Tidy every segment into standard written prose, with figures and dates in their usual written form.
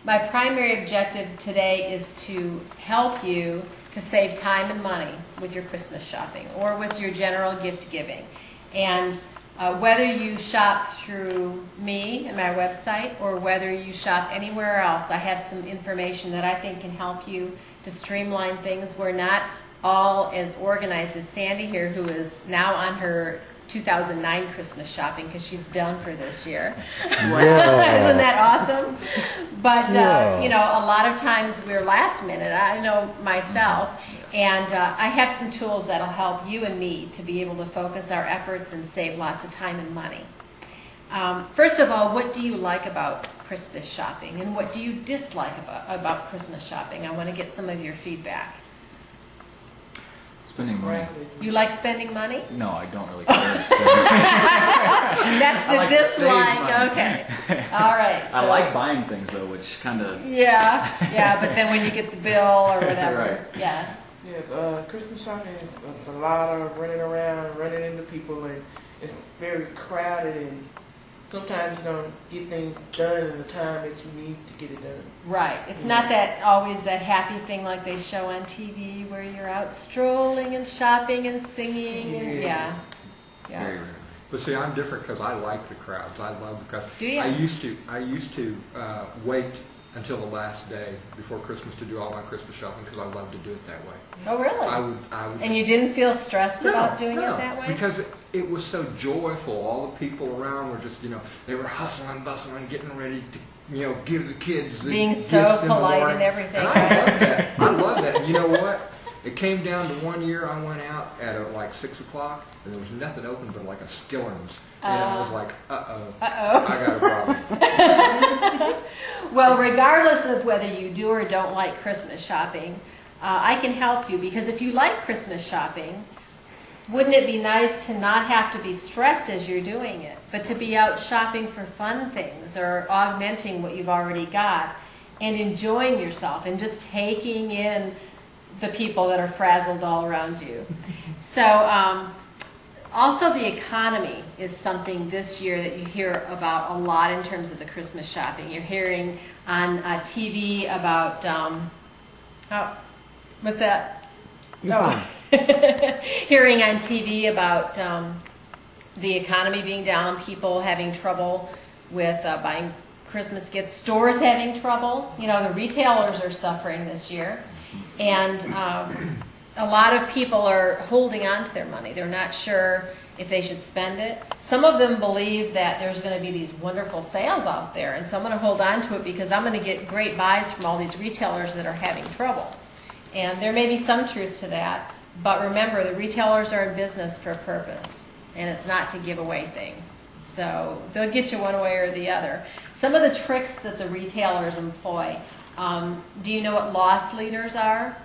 My primary objective today is to help you to save time and money with your Christmas shopping or with your general gift giving. And whether you shop through me and my website or whether you shop anywhere else, I have some information that I think can help you to streamline things. We're not all as organized as Sandy here, who is now on her 2009 Christmas shopping because she's done for this year. Yeah. Isn't that awesome? But you know, a lot of times we're last minute. I know myself, and I have some tools that'll help you and me to be able to focus our efforts and save lots of time and money. First of all, what do you like about Christmas shopping, and what do you dislike about Christmas shopping? I want to get some of your feedback. Spending money. You like spending money? No, I don't really care to spend money. That's the I like to save dislike. money. Okay. All right. So, I like buying things though, which kind of. Yeah, but then when you get the bill or whatever, Right. yes. Yes, Christmas shopping is a lot of running around and running into people, and it's very crowded, and sometimes you don't get things done in the time that you need to get it done. Right. It's not that always that happy thing like they show on TV where you're out strolling and shopping and singing. And, yeah. Very rarely. But see, I'm different because I like the crowds. I love the crowds. Do you? I used to wait until the last day before Christmas to do all my Christmas shopping because I love to do it that way. Oh, really? I would. And you didn't feel stressed about doing no, it that way? because it was so joyful. All the people around were just, they were hustling, bustling, getting ready to, give the kids the Being gifts so in the polite morning. and everything, And right? I love that. I love that. And you know what? It came down to one year I went out at like 6 o'clock and there was nothing open but like a Skiller's. And I was like, uh-oh, I got a problem. Well, regardless of whether you do or don't like Christmas shopping, I can help you, because if you like Christmas shopping, wouldn't it be nice to not have to be stressed as you're doing it, but to be out shopping for fun things or augmenting what you've already got and enjoying yourself and just taking in the people that are frazzled all around you. So also the economy is something this year that you hear about a lot in terms of the Christmas shopping. You're hearing on TV about, what's that? Hearing on TV about the economy being down, people having trouble with buying Christmas gifts, stores having trouble. The retailers are suffering this year. And a lot of people are holding on to their money. They're not sure if they should spend it. Some of them believe that there's going to be these wonderful sales out there, and so I'm going to hold on to it because I'm going to get great buys from all these retailers that are having trouble. And there may be some truth to that, but remember, the retailers are in business for a purpose, and it's not to give away things. So they'll get you one way or the other. Some of the tricks that the retailers employ, do you know what loss leaders are?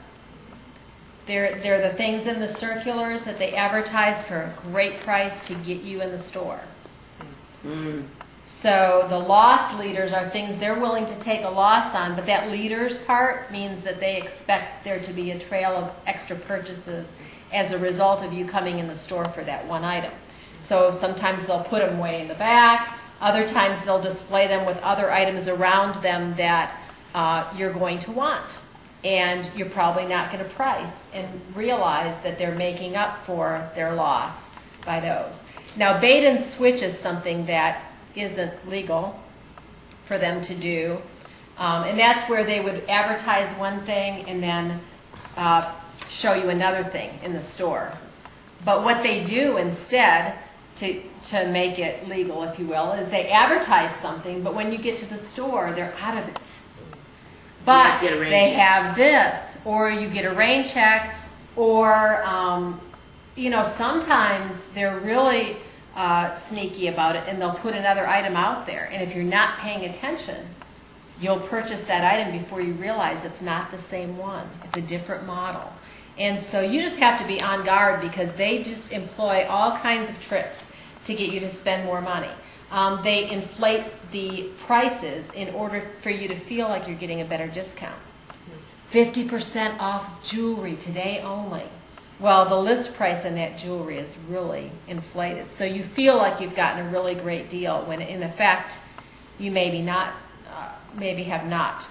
They're the things in the circulars that they advertise for a great price to get you in the store. So the loss leaders are things they're willing to take a loss on, but that leaders part means that they expect there to be a trail of extra purchases as a result of you coming in the store for that one item. So sometimes they'll put them way in the back. Other times they'll display them with other items around them that you're going to want. And you're probably not going to price and realize that they're making up for their loss by those. Now, bait and switch is something that isn't legal for them to do. And that's where they would advertise one thing and then show you another thing in the store. But what they do instead, to make it legal, if you will, is they advertise something, but when you get to the store, they're out of it. But they have this, or you get a rain check, or, sometimes they're really sneaky about it, and they'll put another item out there. And if you're not paying attention, you'll purchase that item before you realize it's not the same one. It's a different model. And so you just have to be on guard because they just employ all kinds of tricks to get you to spend more money. They inflate the prices in order for you to feel like you're getting a better discount. 50% off jewelry today only. Well, the list price on that jewelry is really inflated. So you feel like you've gotten a really great deal when in effect you maybe not maybe have not.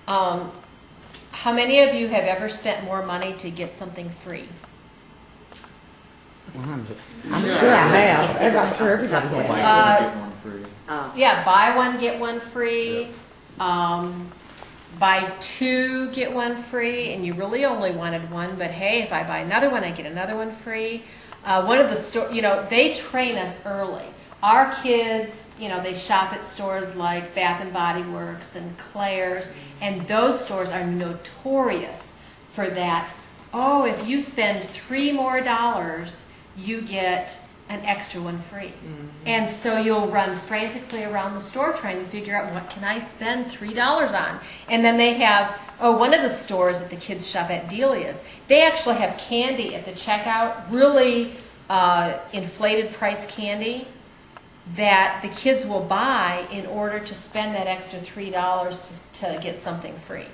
How many of you have ever spent more money to get something free? I'm sure I have. I'm sure everybody has. Get one free. Yeah, buy one, get one free. Buy two, get one free, and you really only wanted one, but hey, if I buy another one, I get another one free. One of the store, they train us early. Our kids, they shop at stores like Bath and Body Works and Claire's, and those stores are notorious for that. Oh, if you spend $3 more, you get an extra one free. Mm-hmm. And so you'll run frantically around the store trying to figure out, what can I spend $3 on? And then they have, one of the stores that the kids shop at, Delia's, they actually have candy at the checkout, really inflated price candy that the kids will buy in order to spend that extra $3 to get something free.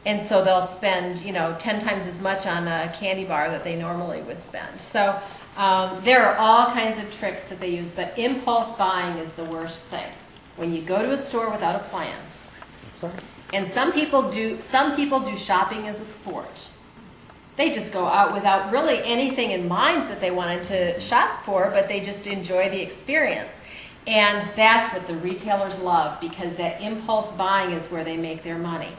And so they'll spend, 10 times as much on a candy bar that they normally would spend. So there are all kinds of tricks that they use, but impulse buying is the worst thing. When you go to a store without a plan. That's right. And some people do shopping as a sport. They just go out without really anything in mind that they wanted to shop for, but they just enjoy the experience. And that's what the retailers love, because that impulse buying is where they make their money.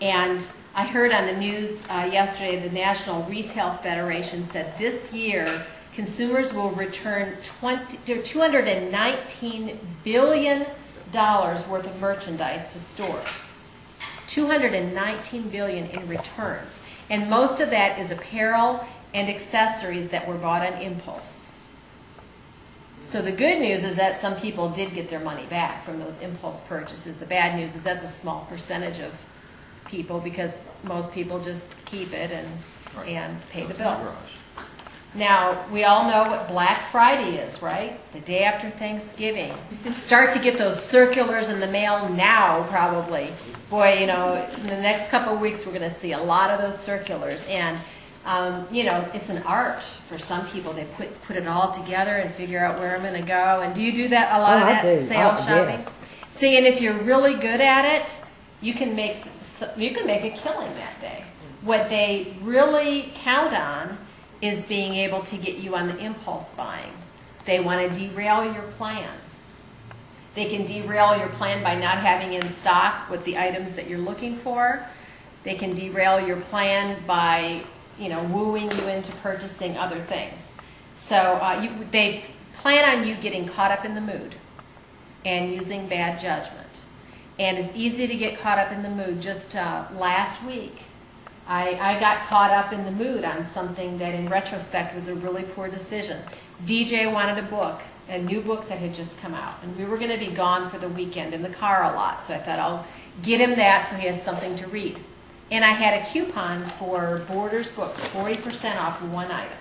And I heard on the news yesterday, the National Retail Federation said this year consumers will return $219 billion worth of merchandise to stores. $219 billion in returns. And most of that is apparel and accessories that were bought on impulse. So the good news is that some people did get their money back from those impulse purchases. The bad news is that's a small percentage of people, because most people just keep it and pay the bill. Now, we all know what Black Friday is, right? The day after Thanksgiving. Start to get those circulars in the mail now, probably. Boy, in the next couple of weeks, we're going to see a lot of those circulars. And, it's an art for some people. They put it all together and figure out where I'm going to go. And do you do that, a lot of that sale shopping? Yes. See, and if you're really good at it, you can make a killing that day. What they really count on is being able to get you on the impulse buying. They want to derail your plan. They can derail your plan by not having in stock with the items that you're looking for. They can derail your plan by, wooing you into purchasing other things. So they plan on you getting caught up in the mood and using bad judgment. And it's easy to get caught up in the mood. Just last week, I got caught up in the mood on something that in retrospect was a really poor decision. DJ wanted a new book that had just come out, and we were going to be gone for the weekend in the car a lot, so I thought I'll get him that so he has something to read. And I had a coupon for Borders books, 40% off one item.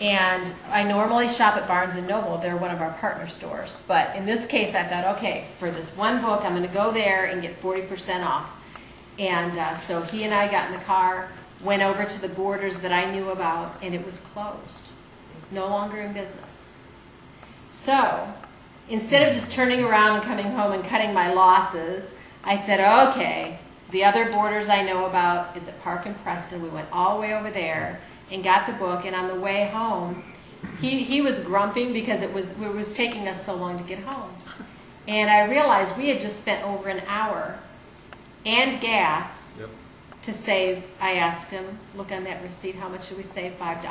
And I normally shop at Barnes & Noble. They're one of our partner stores. But in this case, I thought, okay, for this one book, I'm going to go there and get 40% off. And so he and I got in the car, went over to the Borders that I knew about, and it was closed. No longer in business. So instead of just turning around and coming home and cutting my losses, I said, okay, the other Borders I know about is at Park and Preston. We went all the way over there and got the book, and on the way home, he was grumping because it was taking us so long to get home. And I realized we had just spent over an hour and gas to save. I asked him, look on that receipt, how much did we save? $5.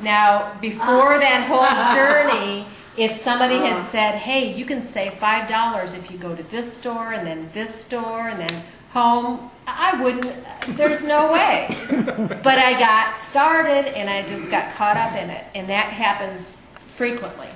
Now, before that whole journey, if somebody had said, hey, you can save $5 if you go to this store and then home, I wouldn't, there's no way. But I got started and I just got caught up in it. And that happens frequently.